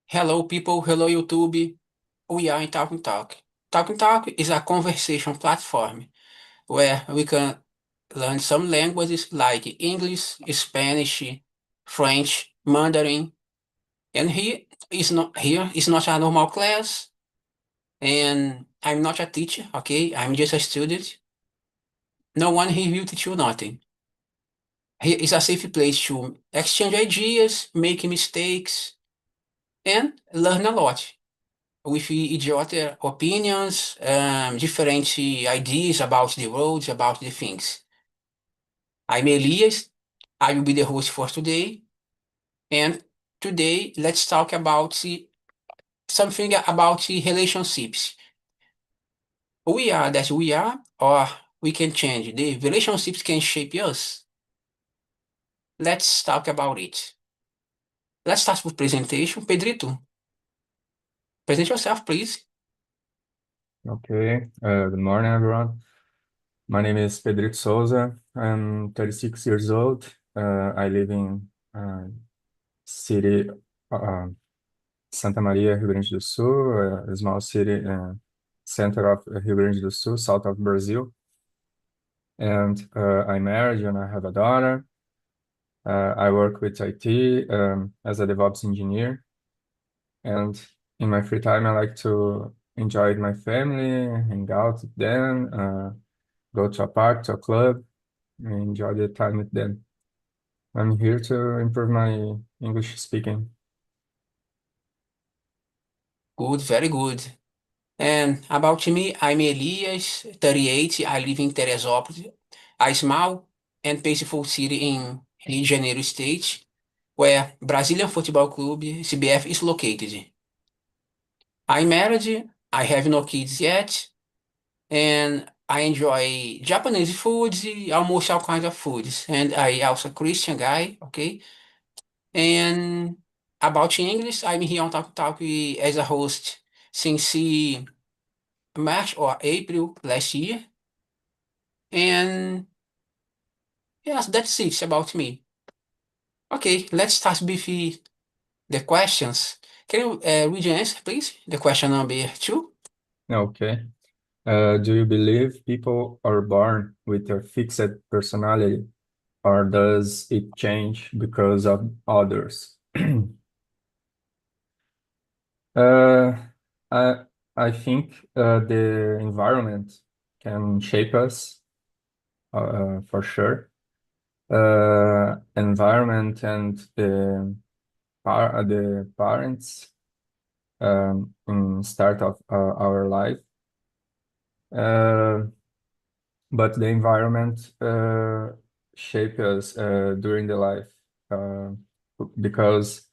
Hello, people. Hello, YouTube. We are in Talking Talk. Talking Talk is a conversation platform where we can learn some languages like English, Spanish, French, Mandarin. And here is not a normal class, and I'm not a teacher, okay? I'm just a student. No one here will teach you nothing. Here is a safe place to exchange ideas, make mistakes, and learn a lot with idiot opinions, different ideas about the roads, about the things. I'm Elias. I will be the host for today. And today, let's talk about something about the relationships. We are that we are, or we can change. The relationships can shape us. Let's talk about it. Let's start with presentation. Pedrito, present yourself, please. Okay, good morning, everyone. My name is Pedrito Souza. I'm 36 years old. I live in city uh, Santa Maria, Rio Grande do Sul, a small city center of Rio Grande do Sul, south of Brazil. And I'm married and I have a daughter. I work with IT as a DevOps engineer. And in my free time, I like to enjoy with my family, hang out with them, go to a park, to a club, and enjoy the time with them. I'm here to improve my English speaking. Good, very good. And about me, I'm Elias, 38. I live in Teresópolis, a small and peaceful city in Rio de Janeiro state, where Brazilian Football Club, CBF, is located. I'm married, I have no kids yet, and I enjoy Japanese foods, almost all kinds of foods. And I also Christian guy, okay? And about English, I'm here on Talk Talk as a host since March or April last year. And yes, that's it about me. Okay, let's start with the questions. Can you read the answer, please? The question number two. Okay. Do you believe people are born with a fixed personality, or does it change because of others? Uh, I I think the environment can shape us for sure. Environment and the parents in start of our life, uh, but the environment shape us during the life uh, because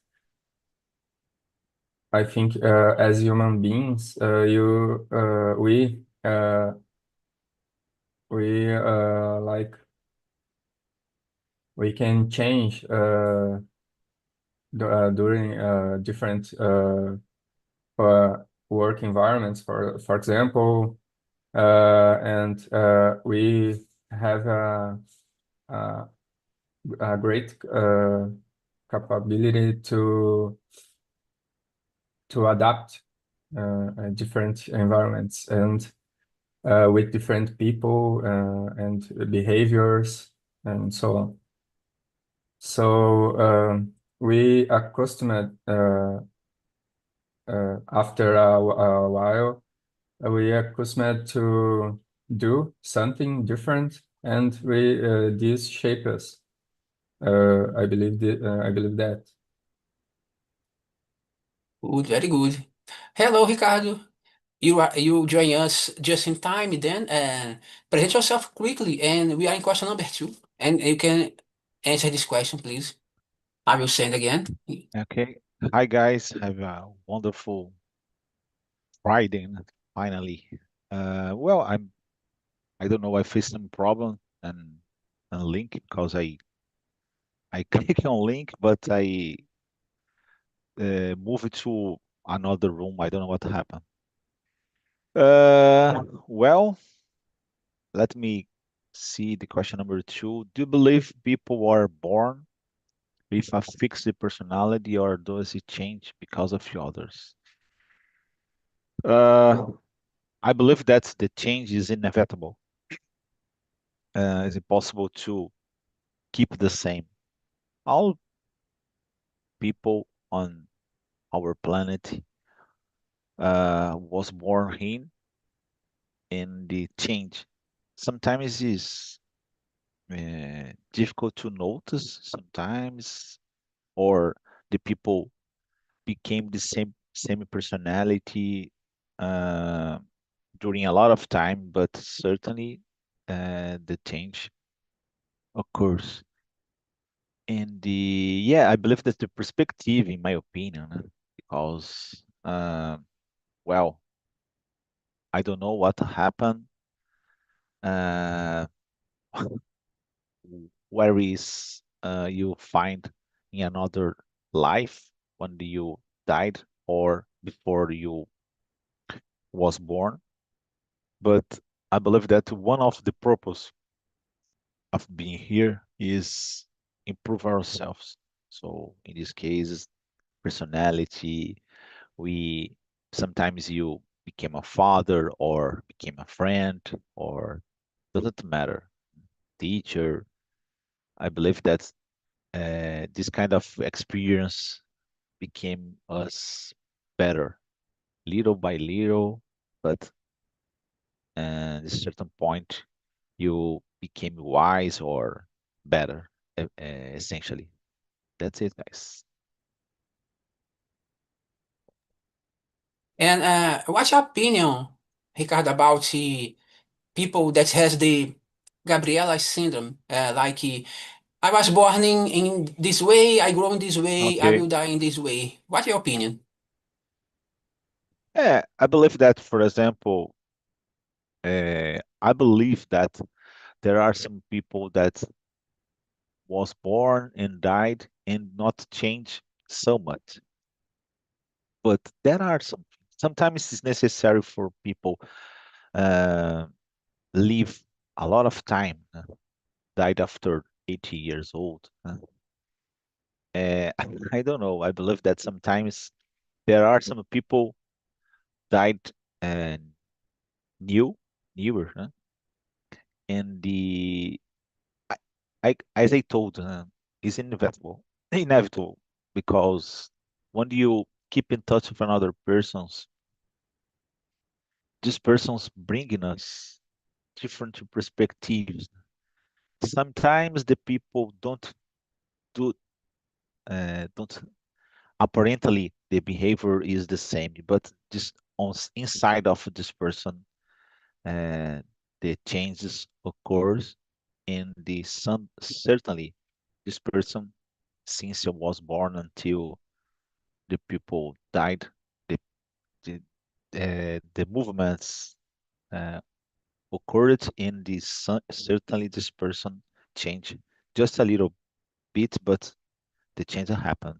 I think as human beings, we like we can change during different work environments, for example, and we have a, a great capability to adapt different environments and with different people and behaviors and so on. So we accustomed after a while, we accustomed to do something different, and we this shape us. I believe that. Good, very good. Hello, Ricardo. You join us just in time. Then present yourself quickly, and we are in question number two. And you can answer this question, please. I will send again. Okay. Hi guys, have a wonderful Friday finally. Well, I don't know, I faced some problem and link because I click on link, but I moved to another room. I don't know what happened. Well, let me see the question number two. Do you believe people are born with a fixed personality, or does it change because of the others? I believe that the change is inevitable. Is it possible to keep the same? All people on our planet was born in the change. Sometimes it's difficult to notice, sometimes, or the people became the same personality uh, during a lot of time, but certainly the change occurs. And I believe that's the perspective, in my opinion, because well, I don't know what happened. Uh, where is you find in another life when you died or before you was born. But I believe that one of the purpose of being here is improve ourselves. So in this case, personality, we sometimes you became a father or became a friend or doesn't matter, teacher. I believe that this kind of experience became us better little by little, but at a certain point you became wise or better, essentially. That's it, guys. And what's your opinion, Ricardo, about people that has the Gabriela syndrome? I was born in this way, I grow in this way, I Okay. will die in this way. What's your opinion? Yeah, I believe that, for example, I believe that there are some people that was born and died and not change so much. But there are sometimes it's necessary for people uh, live a lot of time, died after 80 years old. I don't know. I believe that sometimes there are some people died uh, new, newer, and I, as I told, is inevitable, inevitable, because when you keep in touch with another persons, this person's bringing us different perspectives. Sometimes the people do don't apparently the behavior is the same, but just inside of this person, uh, the changes occurs in the sun. Certainly, this person, since he was born until the people died, the the the movements uh, occurred in the sun. Certainly, this person changed just a little bit, but the change happened.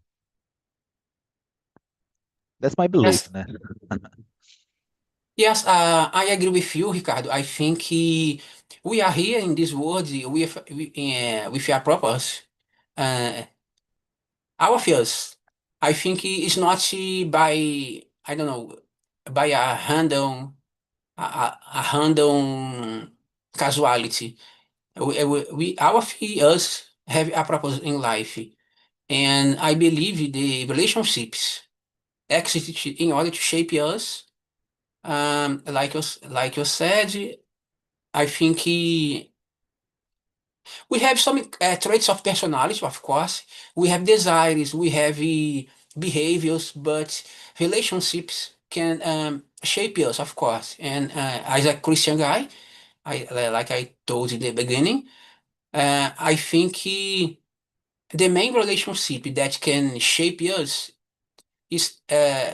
That's my belief, Yes, né? yes, I agree with you, Ricardo. I think we are here in this world with a purpose. Uh, our fears, I think it's not by, I don't know, by a random casualty. Our fears have a purpose in life, and I believe the relationships exist in order to shape us. Like you said, I think we have some traits of personality, of course. We have desires, we have behaviors, but relationships can shape us, of course. And as a Christian guy, like I told in the beginning, I think the main relationship that can shape us is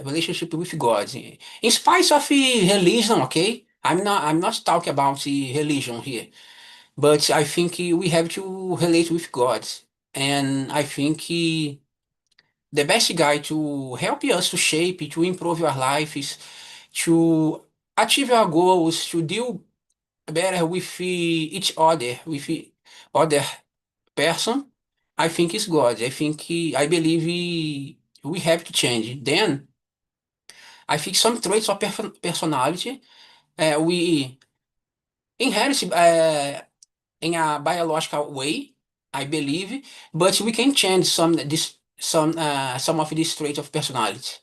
relationship with God. In spite of religion, okay? I'm not talking about religion here, but I think we have to relate with God. And I think the best guy to help us to shape, to improve our lives, to achieve our goals, to deal better with each other, with other person, I think it's God. I believe we have to change. Then I think some traits of personality we inherit in a biological way, I believe, but we can change some of these traits of personality.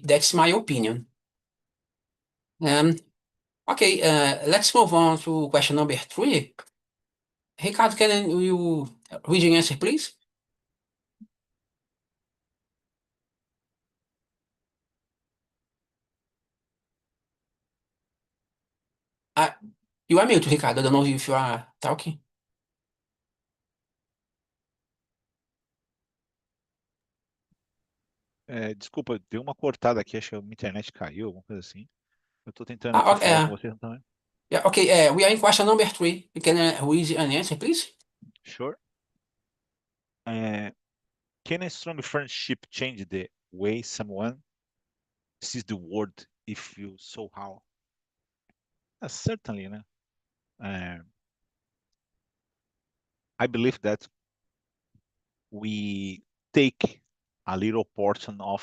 That's my opinion. Um, okay, let's move on to question number 3. Ricardo, can you read the answer, please? Uh, you are mute, Ricardo. I don't know if you are talking. Desculpa, deu uma cortada aqui, acho que a minha internet caiu, alguma coisa assim. Eu tô tentando aqui Okay, falar com você também. yeah, okay, we are in question number 3. You can read an answer, please? Sure. Can a strong friendship change the way someone sees the world if you so how? Certainly, né? I believe that we take a little portion of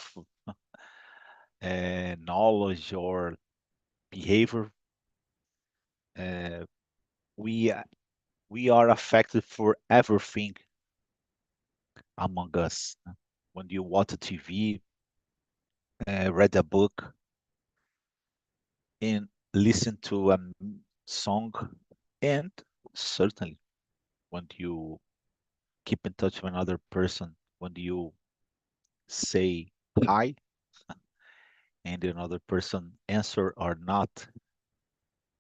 knowledge or behavior. We we are affected for everything among us. When you watch a TV, read a book, and listen to a song, and certainly when you keep in touch with another person, when you say hi and another person answer or not,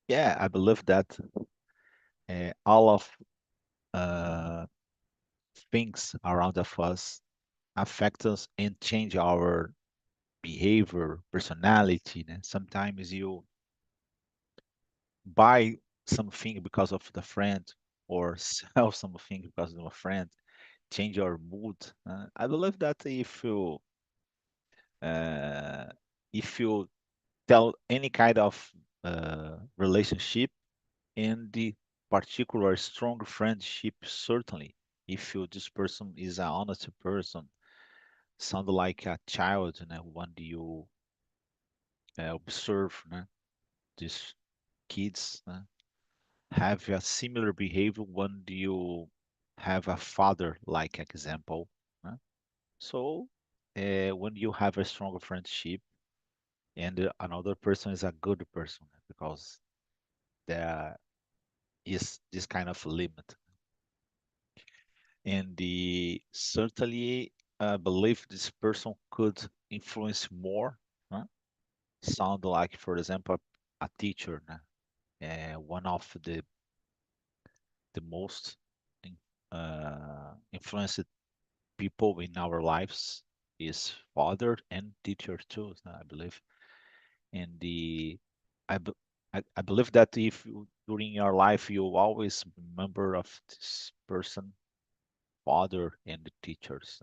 yeah, I believe that all of uh, things around of us affect us and change our behavior, personality. And sometimes you buy something because of the friend or sell something because of a friend, change your mood. I believe that uh, if you tell any kind of relationship in the particular strong friendship, certainly, if this person is an honest person, sound like a child, when you observe these kids have a similar behavior when you have a father like example. So when you have a stronger friendship and another person is a good person because there is this kind of limit. And certainly believe this person could influence more. Sound like, for example, a teacher. One of the most influenced people in our lives is father and teacher too, I believe. And I, be- I believe that if during your life you always remember of this person, father and the teachers.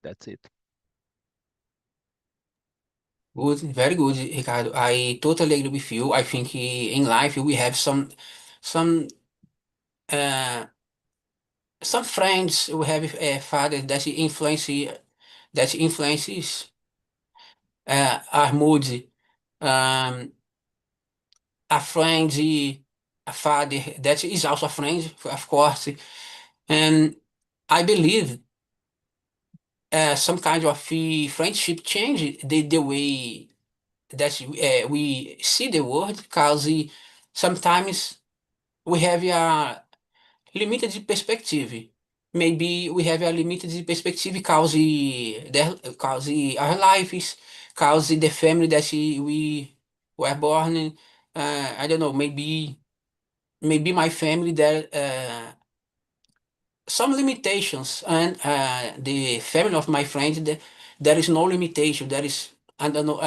That's it. Good, very good, Ricardo. I totally agree with you. I think in life we have some uh, some friends. We have fathers that influences our mood. Um, a friend, a father that is also a friend, of course. And I believe some kind of friendship change the way that we see the world because sometimes we have a limited perspective. Maybe we have a limited perspective cause our lives, cause the family that we were born in. I don't know, maybe my family that some limitations and the family of my friend there is no limitation. There is I don't know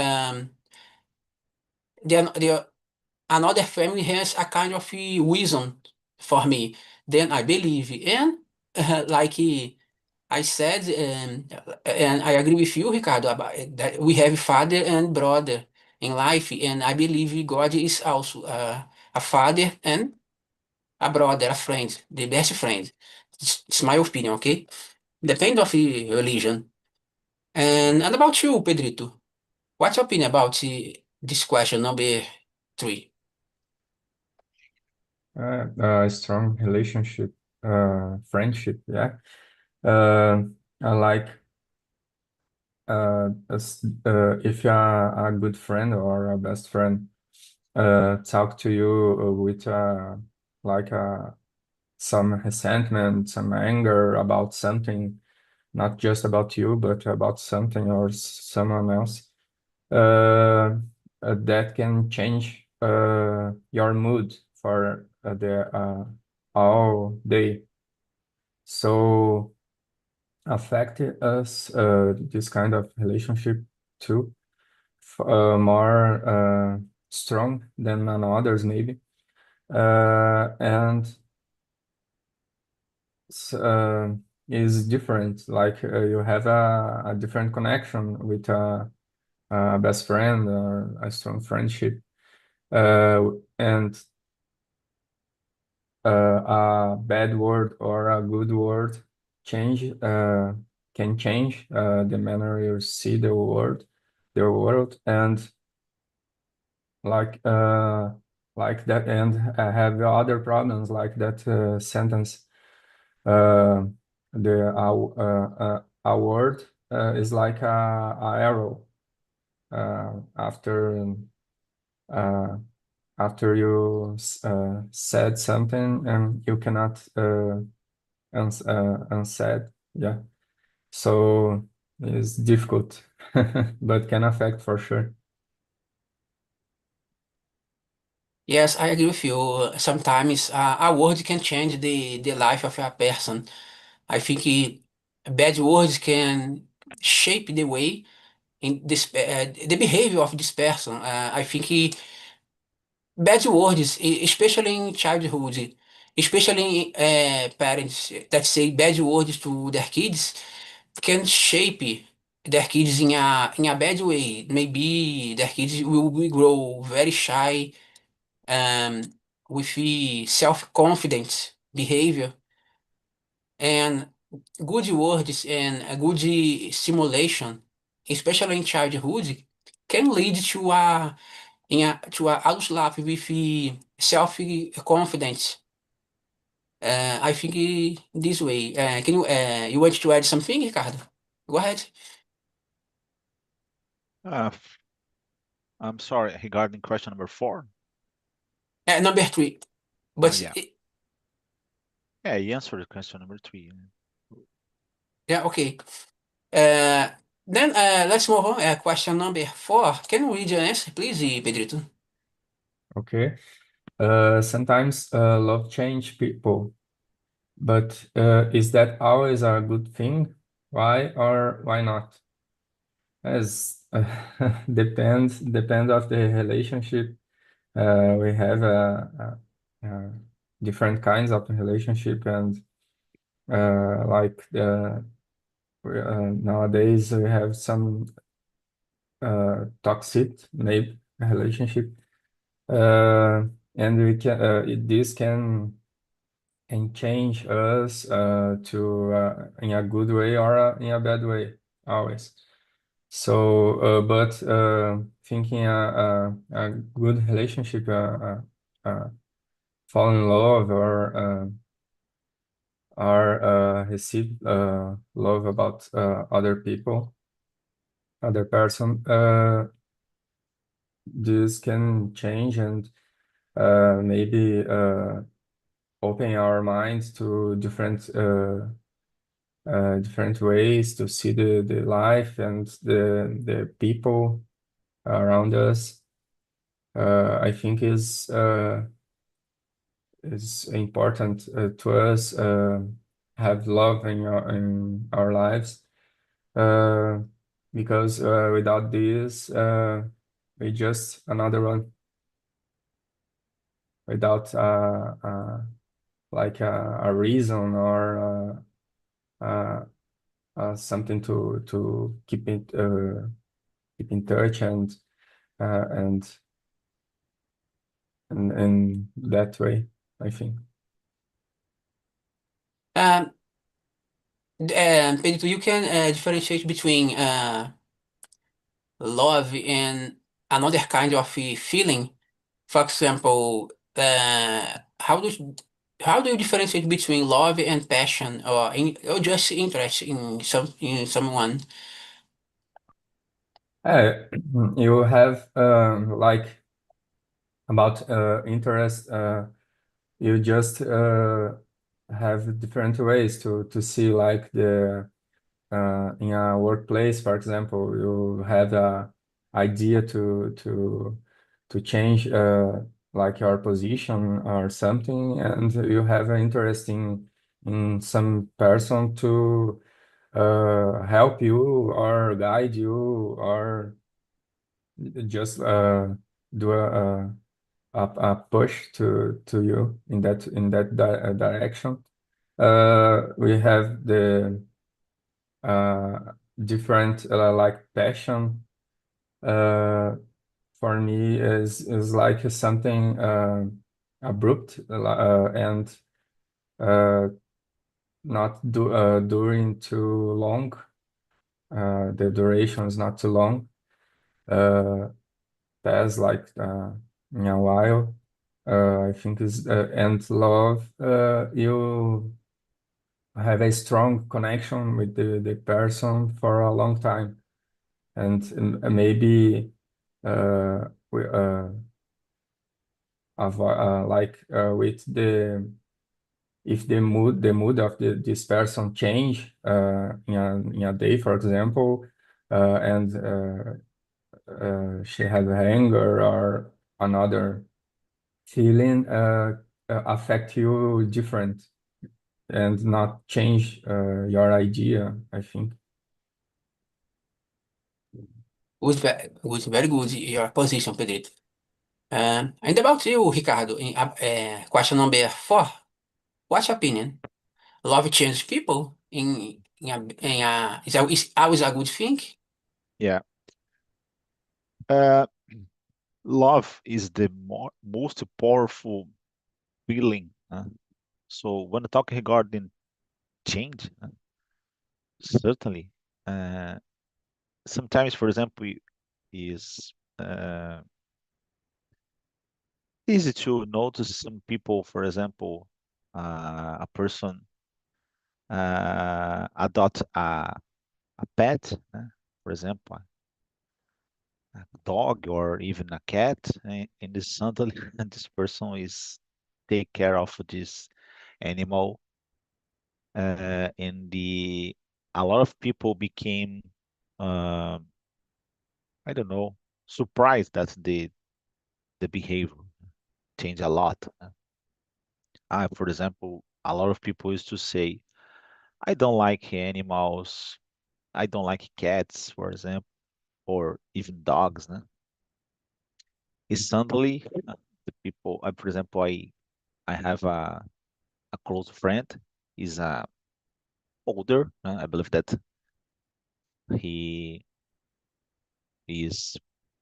the another family has a kind of wisdom for me. Then I believe and like I said and I agree with you, Ricardo, about that we have father and brother in life, and I believe God is also a father and a brother, a friend, the best friend. It's my opinion, okay? Depend of the religion. And about you, Pedrito, what's your opinion about this question number 3? Strong relationship, friendship, yeah. Uh, I like if you are a good friend or a best friend, talk to you with like some resentment, some anger about something, not just about you, but about something or someone else. That can change your mood for the all day. So affect us this kind of relationship too, more strong than on others maybe, and is different. Like you have a different connection with a best friend or a strong friendship, and a bad word or a good word change can change the manner you see the world, and like that, and have other problems like that sentence. Uh, the a word is like a arrow after uh, after you said something and you cannot unsaid. Yeah. So it's difficult, but can affect for sure. Yes, I agree with you. Sometimes a word can change the life of a person. I think bad words can shape the way in the behavior of this person. I think bad words, especially in childhood, especially parents that say bad words to their kids, can shape their kids in a bad way. Maybe their kids will grow very shy, um, with self-confident behavior, and good words and a good stimulation, especially in childhood, can lead to a adult life with self-confidence. I think this way. Can you want to add something, Ricardo? Go ahead. Uh, I'm sorry, regarding question number 4. Number 3, Oh, but yeah. Yeah, you answered question number 3. yeah, okay. Uh, then let's move on. Question number 4. Can you read your answer, please, Pedrito? Okay. Sometimes love change people, but is that always a good thing? Why or why not? As depends of the relationship. We have different kinds of relationship, and like nowadays we have some toxic maybe relationship, and this can change us to in a good way or in a bad way always. So, but thinking a good relationship, fall in love or receive love about other people, other person, this can change and maybe open our minds to different ways to see the life and the people around us. I think is important to us have love in our lives, uh, because without this we just another one without like a reason or something to keep in touch uh, and and in that way, I think. Pedro, you can differentiate between love and another kind of feeling. For example, how do you differentiate between love and passion, or just interest in someone? Uh, you have like about interest. You just have different ways to see like the in a workplace, for example, you have a idea to change like your position or something, and you have an interest in some person to help you or guide you or just do a push to you in that direction. We have the uh, different like passion for me is like something abrupt and uh, not during too long. The duration is not too long. Uh, Pass like in a while. I think is and love. You have a strong connection with the person for a long time, and maybe we like with the if the mood of this person change in a day, for example, and she has anger or another feeling affect you different and not change your idea, I think. Was very good your position, Pedrito. And about you, Ricardo, question number 4. What's your opinion? Love changes people is always a good thing? Yeah. Uh, Love is the most powerful feeling. So when talking regarding change, certainly, uh, sometimes, for example, is easy to notice some people, for example, a person adopt a pet, for example, a dog or even a cat, and this suddenly this person is take care of this animal, and the a lot of people became, um, I don't know, surprised that the behavior changed a lot. For example, a lot of people used to say, I don't like animals, I don't like cats, for example, or even dogs. Suddenly, the people, for example, I have a close friend. He's older. I believe that he is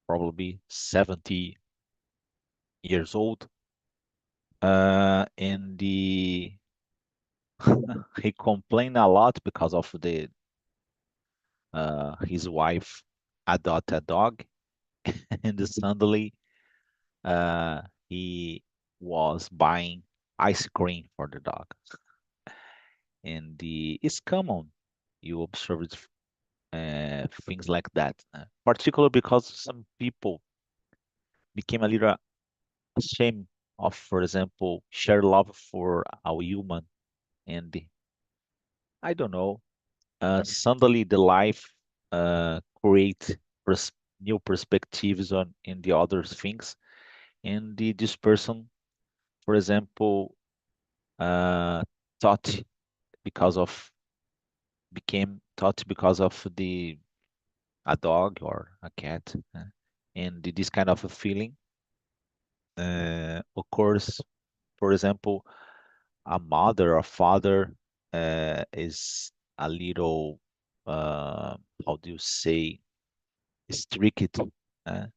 probably 70 years old. And he complained a lot because of the his wife adopt a dog, and suddenly uh, he was buying ice cream for the dog. And it's common. You observe things like that, particularly because some people became a little ashamed of, for example, share love for a human, and I don't know. Suddenly, the life create new perspectives on in the other things, and this person, for example, uh, thought because of became thought because of the a dog or a cat, and this kind of a feeling occurs. For example, a mother or father is a little, how do you say, strict, a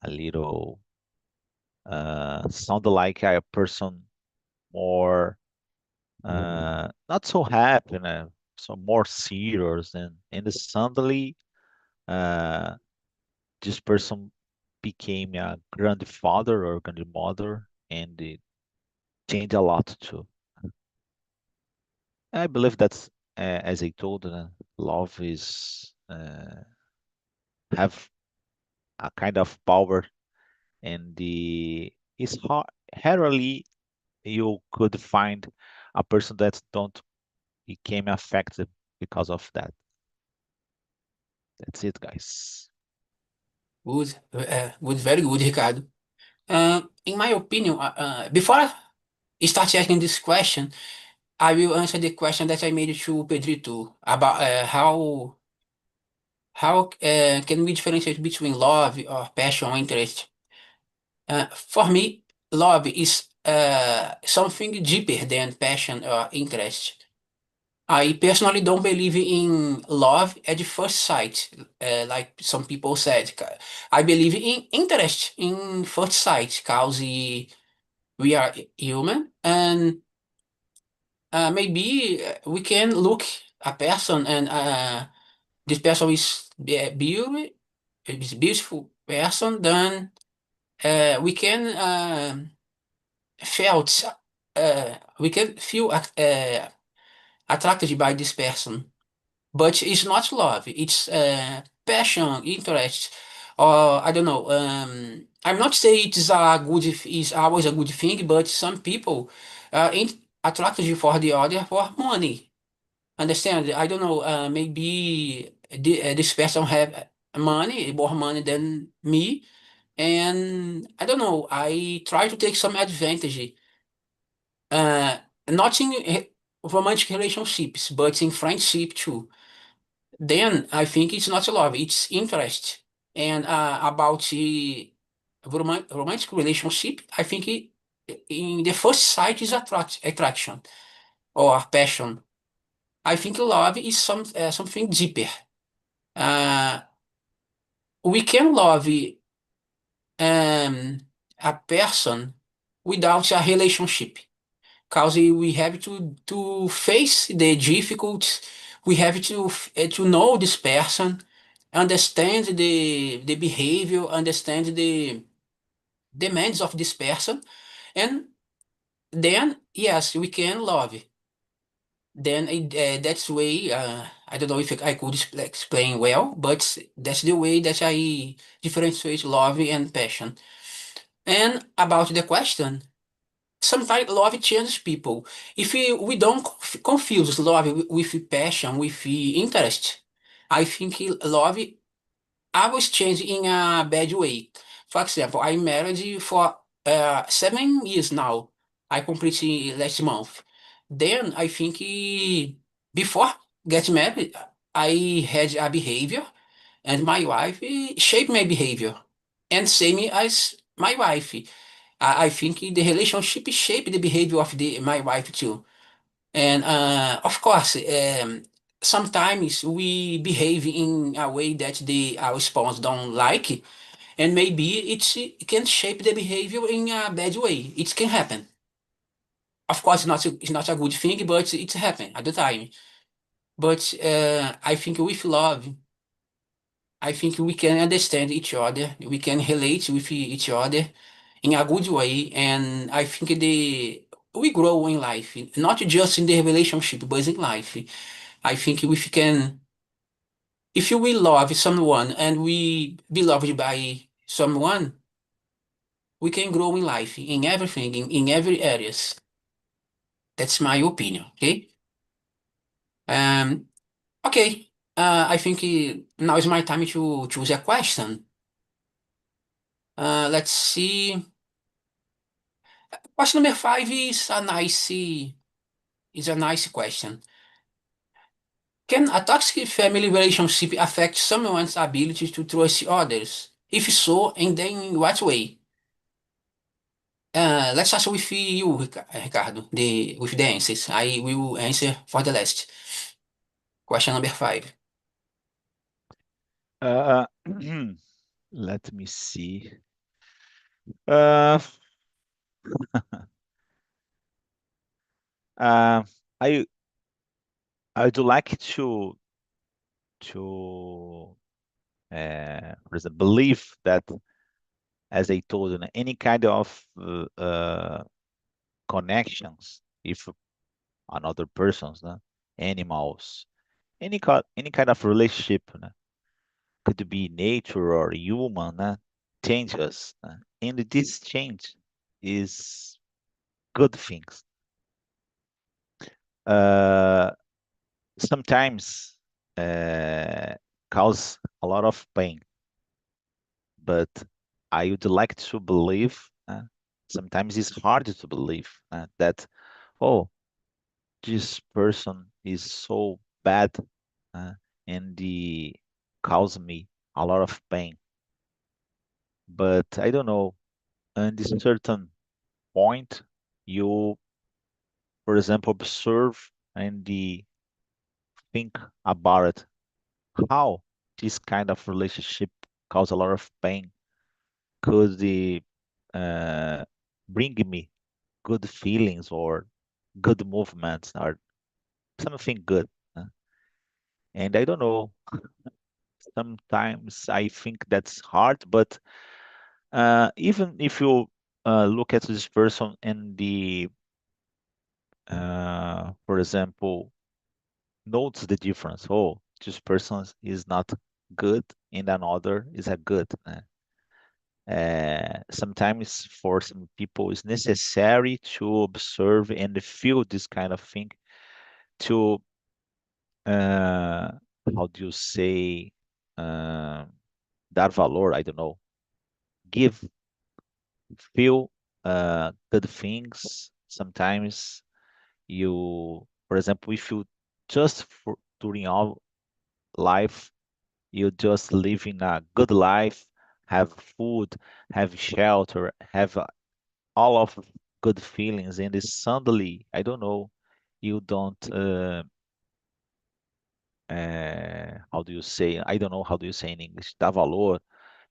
little, sound like a person more not so happy, so more serious, and suddenly this person became a grandfather or grandmother, and it changed a lot too. I believe that's as I told, love is have a kind of power, and the it's hard rarely you could find a person that don't became affected because of that. That's it, guys. Good, good, very good, Ricardo. In my opinion, before I start asking this question, I will answer the question that I made to Pedrito about how can we differentiate between love or passion or interest. For me, love is something deeper than passion or interest. I personally don't believe in love at the first sight, like some people said. I believe in interest in first sight, because we are human, and maybe we can look a person, and this person is beautiful person, then we can felt we can feel attracted by this person. But it's not love, it's passion, interest, or I don't know. I'm not saying is always a good thing, but some people in, attracted for the other for money. Understand? I don't know. Maybe this person have money, more money than me, and I don't know. I try to take some advantage. Uh, not in romantic relationships, but in friendship too. Then I think it's not love, it's interest. And about the romantic relationship, I think in the first sight is attraction or passion. I think love is something deeper. Uh, we can love a person without a relationship, because we have to face the difficulties. We have to know this person, understand the behavior, understand the demands of this person, and then yes, we can love. Then that's the way. I don't know if I could explain well, but that's the way that I differentiate love and passion. And about the question, sometimes love changes people. If we don't confuse love with passion, with interest, I think love always change in a bad way. For example, I'm married for 7 years now. I completed last month. Then I think before getting married, I had a behavior, and my wife shaped my behavior, and same as my wife. I think the relationship shaped the behavior of my wife too. And of course, sometimes we behave in a way that our spouse don't like, and maybe it can shape the behavior in a bad way. It can happen. Of course, it's not a good thing, but it happen at the time. But I think with love, I think we can understand each other. We can relate with each other in a good way, and I think we grow in life, not just in the relationship, but in life. I think if we love someone and we be loved by someone, we can grow in life, in everything, in every areas. That's my opinion. Okay. Um. Okay. I think now is my time to choose a question. Let's see. Question number five is a nice question. Can a toxic family relationship affect someone's ability to trust others? If so, and then in what way? Let's start with you, Ricardo, with the answers. I will answer for the last. Question number five. Uh, let me see. Uh, uh, I I would like to for example, believe that, as I told you, any kind of connections with another persons, animals, any kind of relationship, could be nature or human, change us, and this change is good things. Uh, Sometimes cause a lot of pain, but I would like to believe. Sometimes it's hard to believe that, oh, this person is so bad, and he caused me a lot of pain. But I don't know, at a certain point, you, for example, observe and think about it, how this kind of relationship cause a lot of pain could uh, bring me good feelings or good movements or something good. uh, And I don't know, sometimes I think that's hard, but even if you look at this person and for example, notes the difference. Oh, this person is not good and another is a good. Sometimes for some people it's necessary to observe and feel this kind of thing to uh, how do you say, uh, dar valor, I don't know, give, feel good things. Sometimes you, for example, if you just during all life, you just living a good life, have food, have shelter, have all of good feelings, and then suddenly, I don't know, you don't, how do you say? I don't know how do you say in English, dá valor,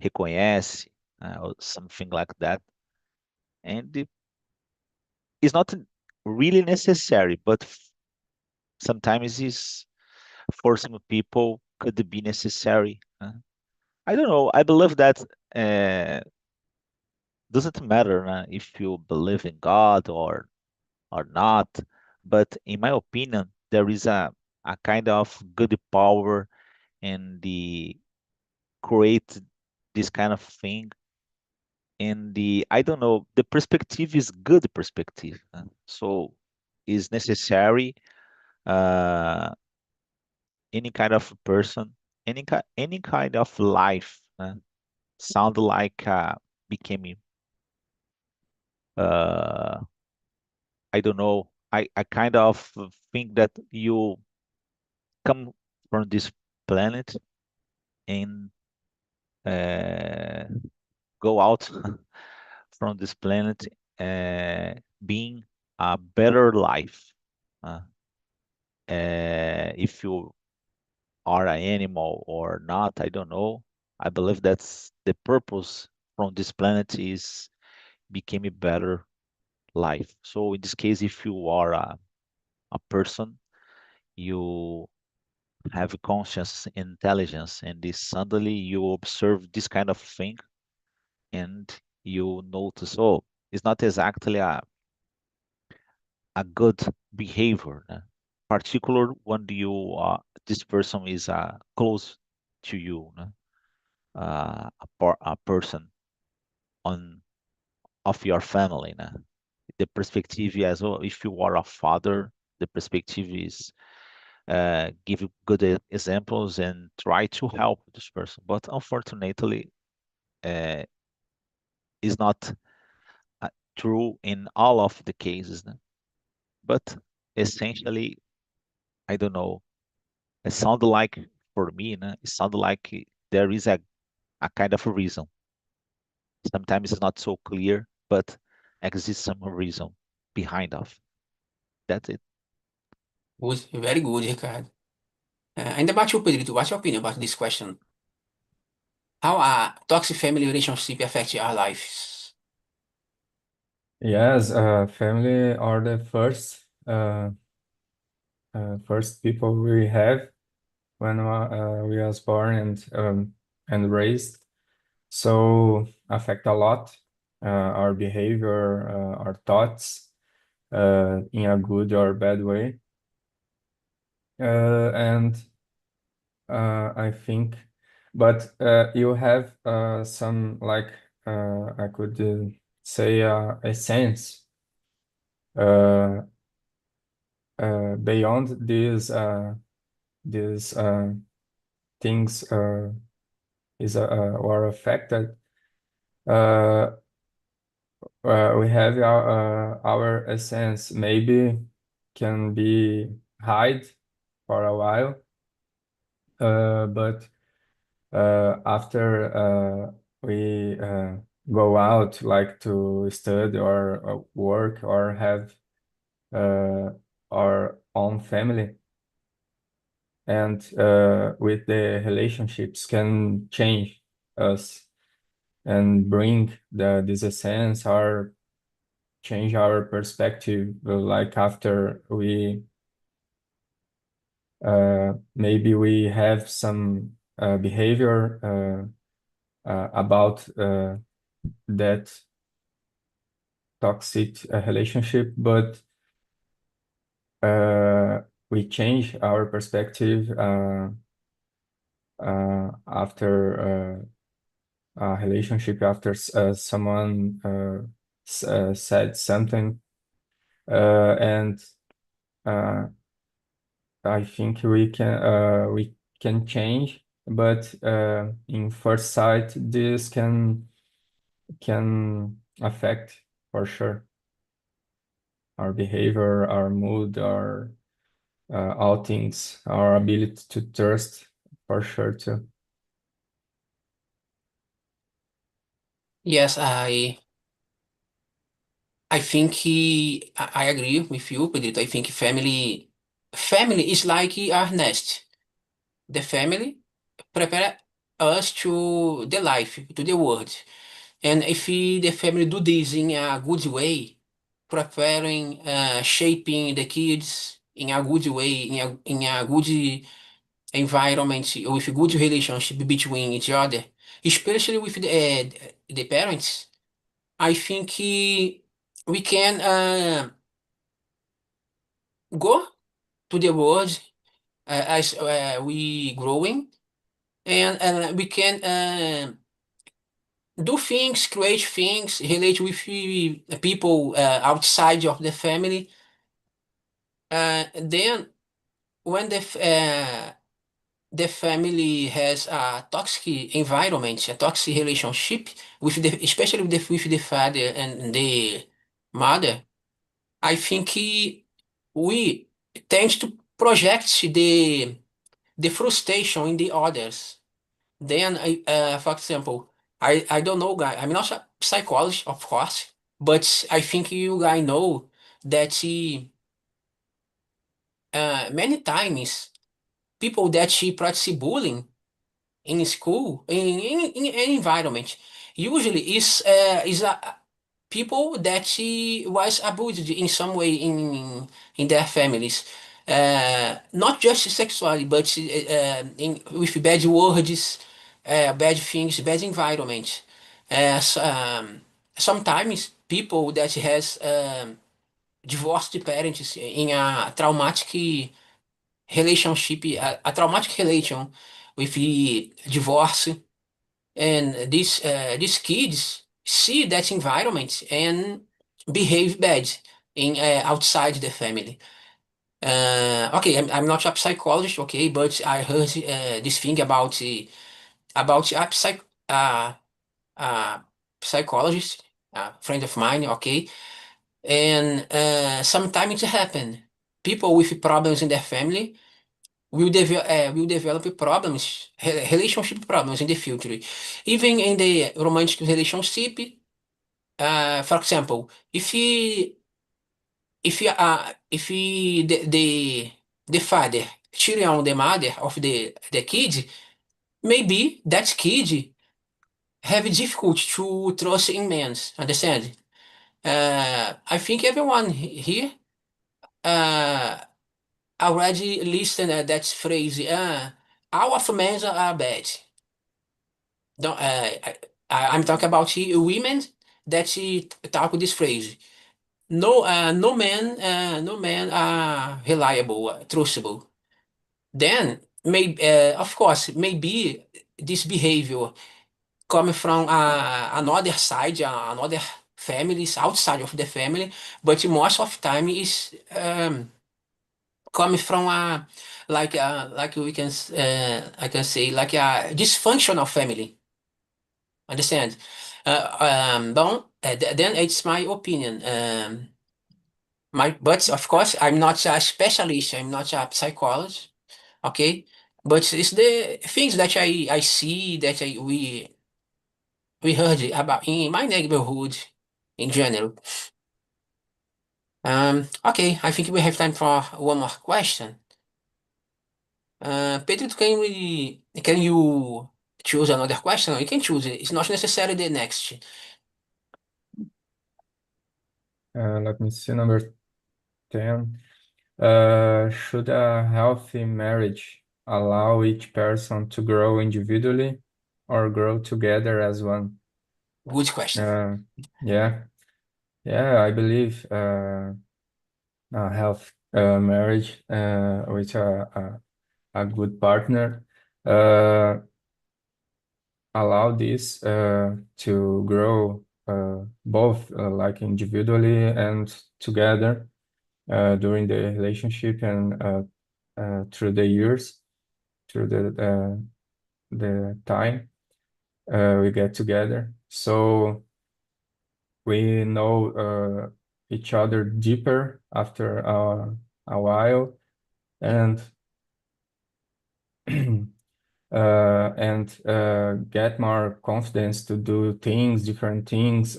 reconhece, or something like that. And it's not really necessary, but sometimes it's for some people could be necessary. I don't know. I believe that uh, doesn't matter if you believe in God or not, but in my opinion, there is a kind of good power in the create this kind of thing. And I don't know, the perspective is good perspective. So is necessary. Uh, any kind of person, any kind of life sound like becoming uh, I don't know. I kind of think that you come from this planet and uh, go out from this planet being a better life. Uh, if you are an animal or not, I don't know. I believe that's the purpose from this planet is become a better life. So in this case, if you are a person, you have conscious intelligence, and this suddenly you observe this kind of thing, and you notice, oh, it's not exactly a good behavior, particular when you this person is close to you, a person on of your family. The perspective as well, if you are a father, the perspective is give good examples and try to help this person. But unfortunately, uh, is not uh, true in all of the cases. But essentially, I don't know. It sounds like for me, it sounds like there is a kind of a reason. Sometimes it's not so clear, but exists some reason behind of. That's it. Good, very good, Ricardo. Ainda bate o Pedrito. What's your opinion about this question? How a toxic family relationship affect our lives? Yes, family are the first first people we have when we was born and raised. So affect a lot our behavior, our thoughts, in a good or bad way. And I think, but you have some like I could say a sense uh, beyond these things is or affected. Uh, we have our essence maybe can be hide for a while, but after we go out like to study or work or have our own family, and with the relationships can change us and bring this essence or change our perspective, like after we maybe we have some behavior about that toxic relationship, but we change our perspective after a relationship, after someone said something, and I think we can change, but in first sight, this can affect for sure our behavior, our mood, our all things, our ability to trust for sure too. Yes, I think I agree with you, Pedrito. I think family is like our nest. The family prepare us to the life, to the world. And if the family do this in a good way, preparing, shaping the kids in a good way, in a good environment, with good relationship between each other, especially with the parents, I think we can go to the world as we growing, and we can do things, create things, relate with people outside of the family. Then when the family has a toxic environment, a toxic relationship with especially with the father and the mother, I think we tend to project the frustration in the others. Then, for example, I don't know, guy. I'm not a psychologist, of course, but I think you guys know that many times people that she practice bullying in school in any environment usually is a people that she was abused in some way in their families, not just sexually but with bad words, bad things, bad environment. Sometimes people that has divorced parents in a traumatic relationship, a traumatic relation with the divorce, and these kids see that environment and behave bad in outside the family. Okay, I'm not a psychologist, okay, but I heard this thing about uh, uh, psychologist, a friend of mine, okay, and sometimes it happen. People with problems in their family will develop problems, relationship problems in the future. Even in the romantic relationship, for example, if the father cheating on the mother of the kid, maybe that kid have difficulty to trust in men. Understand? I think everyone here uh, already listened that phrase, all of men are bad. Don't, I'm talking about women that talk this phrase. No man are reliable, trustable. Then, of course, maybe this behavior coming from another side, another families outside of the family, but most of time is coming from like we can I can say like a dysfunctional family. Understand? Then it's my opinion. But of course, I'm not a specialist. I'm not a psychologist. Okay, but it's the things that I see that we heard about in my neighborhood in general. Okay, I think we have time for one more question. Pedro, can you choose another question? You can choose it. It's not necessarily the next. Let me see, number 10. Should a healthy marriage allow each person to grow individually or grow together as one? Good question. Yeah, yeah, I believe a health marriage with a good partner uh, allow this to grow both like individually and together during the relationship and through the years, through the time we get together. So we know each other deeper after a while, and get more confidence to do things, different things,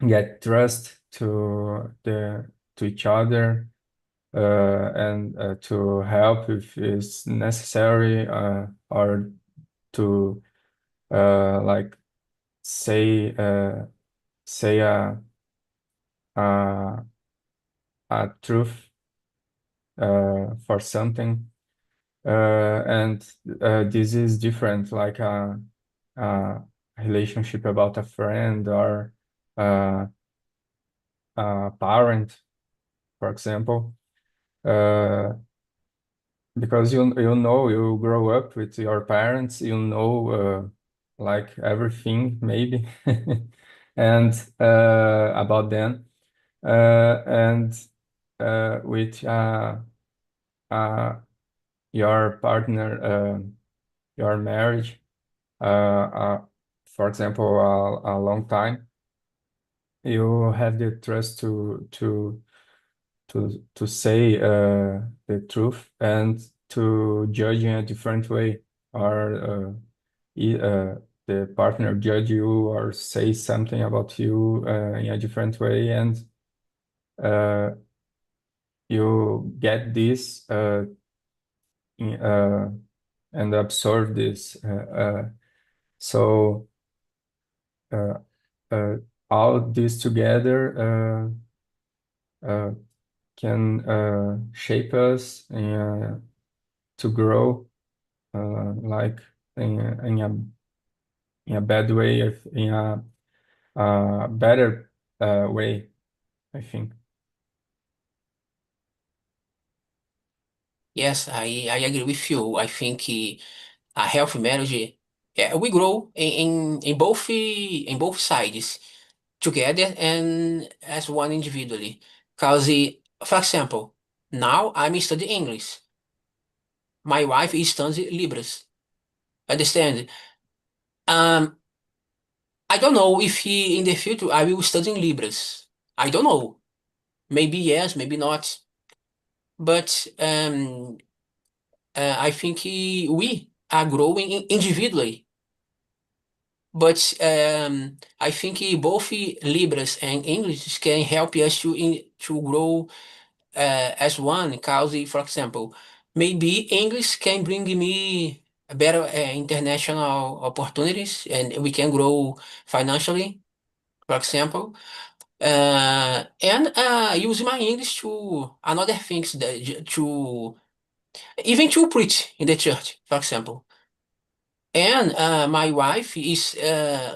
get trust to each other, and to help if it's necessary, or to like say say a, a truth for something. And this is different, like a relationship about a friend or uh, a parent, for example. Because you grow up with your parents, like everything maybe, and about them, and with uh, your partner, your marriage, for example, a long time, you have the trust to say the truth and to judge in a different way, or the partner judge you or say something about you in a different way, and uh, you get this and absorb this. So uh, uh, all this together uh, can shape us to grow, like in a bad way, if in a better way, I think. Yes, I agree with you. I think a healthy marriage, yeah, we grow in both sides together and as one individually. Because, for example, now I'm studying English. My wife is studying Libras. Understand? Um, I don't know if he in the future I will study Libras. I don't know. Maybe yes, maybe not. But I think we are growing individually. But I think both Libras and English can help us to grow as one. Because, for example, maybe English can bring me better international opportunities, and we can grow financially, for example. And use my English to another things that to even to preach in the church, for example. And my wife is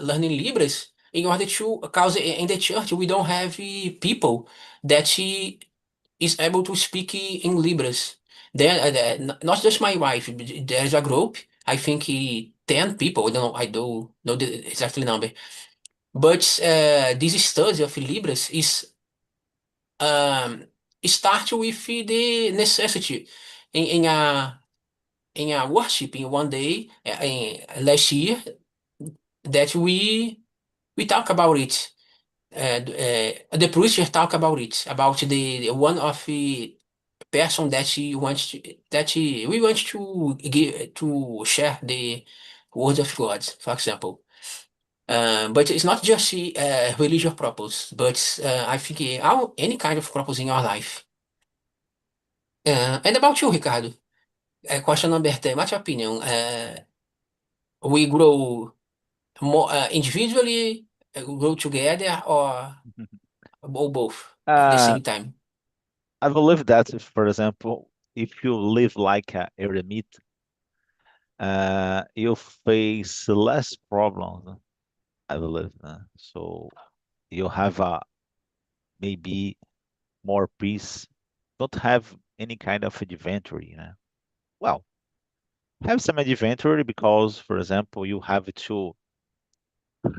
learning Libras in order to, because in the church we don't have people that she is able to speak in Libras. Then not just my wife, there's a group. I think 10 people. I don't know the exact number. But this study of Libras is um, start with the necessity in a worship in one day last year that we talk about it. The preacher talk about it about the one of the person that he wants to, we want to give to share the word of God, for example. But it's not just religious purpose, but I think any kind of purpose in your life. And about you, Ricardo, question number 10. What's your opinion? We grow more individually, grow together, or both at the Uh, same time? I believe that, if, for example, if you live like a eremit, you face less problems, I believe. So you have maybe more peace. Don't have any kind of adventure, Well, have some adventure because, for example, you have to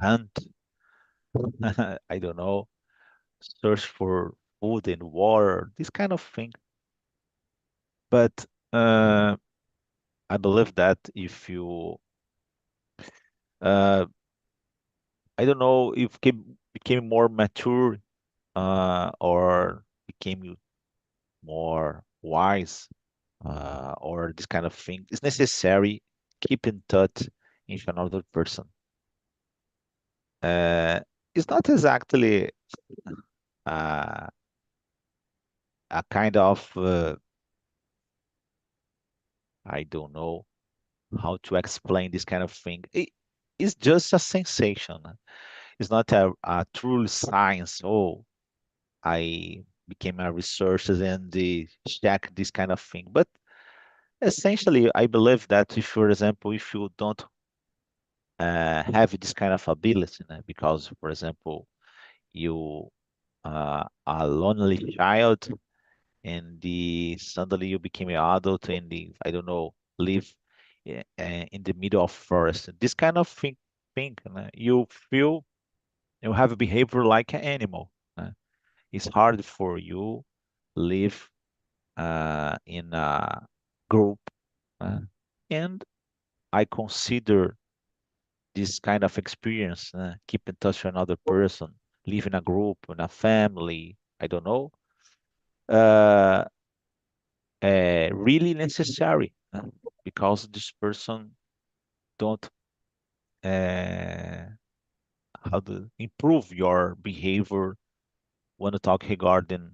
hunt, I don't know, search for food and water, this kind of thing. But I believe that if you, uh, I don't know, if became more mature, or became more wise, or this kind of thing, it's necessary keep in touch with another person. Uh, it's not exactly uh, a kind of I don't know how to explain this kind of thing. It's just a sensation. It's not a true science. Oh, I became a researcher and check this kind of thing. But essentially, I believe that if, for example, if you don't have this kind of ability, because, for example, you a lonely child and suddenly you became an adult and I don't know, live in the middle of forest. This kind of thing, you feel you have a behavior like an animal. It's hard for you live in a group, uh, and I consider this kind of experience, keep in touch with another person, live in a group, in a family, I don't know, uh, really necessary, because this person don't uh, how to improve your behavior when you talk regarding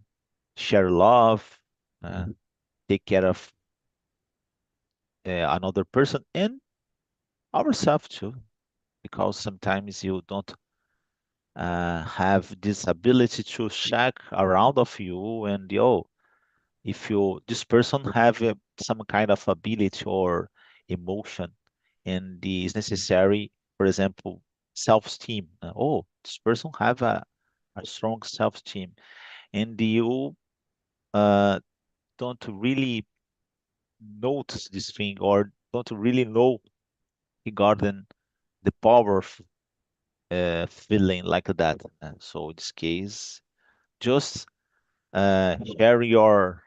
share love, uh, take care of another person and ourselves too, because sometimes you don't have this ability to check around of you and if you this person have some kind of ability or emotion and is necessary, for example, self-esteem. Oh, this person have a strong self-esteem and you uh, don't really notice this thing or don't really know regarding the power of feeling like that. So in this case, just share your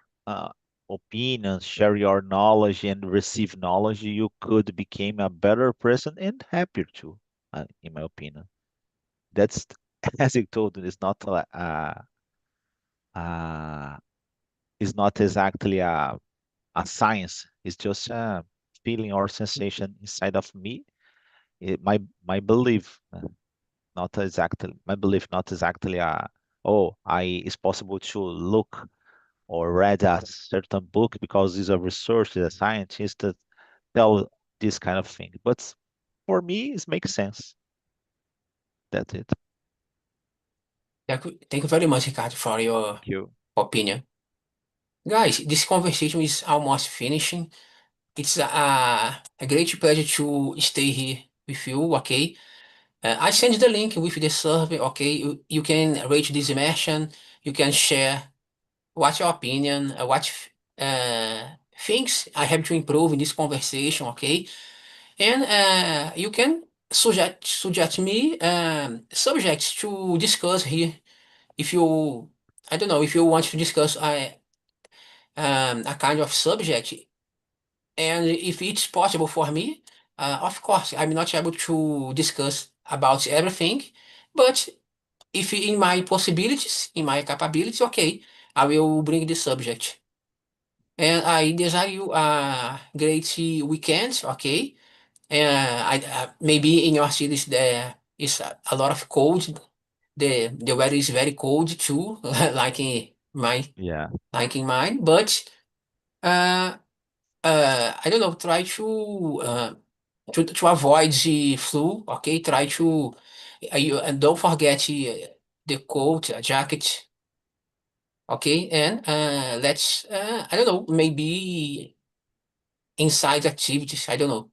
opinions, share your knowledge, and receive knowledge. You could become a better person and happier too, in my opinion. That's as I told you, uh, it's not exactly a science. It's just a feeling or sensation inside of me. My belief, not exactly my belief, not exactly oh, it's possible to look or read a certain book because he's a researcher, a scientist that tell this kind of thing. But for me, it makes sense. That's it. Thank you very much, Ricardo, for your Thank you. opinion. Guys, this conversation is almost finishing. It's a great pleasure to stay here with you, okay? I send the link with the survey, okay? You can rate this immersion. You can share what's your opinion, things I have to improve in this conversation, okay? And you can suggest me subjects to discuss here. If you, I don't know, if you want to discuss a kind of subject, and if it's possible for me, of course, I'm not able to discuss about everything, but if in my possibilities, in my capabilities, okay, I will bring the subject. And I desire you a great weekend, okay? Maybe in your cities there is a lot of cold. The weather is very cold too, my Yeah. like in mine. But uh, I don't know. Try to avoid the flu. Okay, try to and don't forget the coat, jacket. Okay, and let's I don't know, maybe inside activities. I don't know.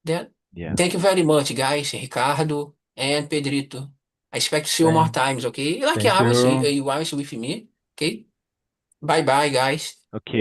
Then Yeah. thank you very much, guys, Ricardo and Pedrito. I expect to see you more Thank, times. Okay, like thank I was, you. you always with me. Okay, bye bye, guys. Okay.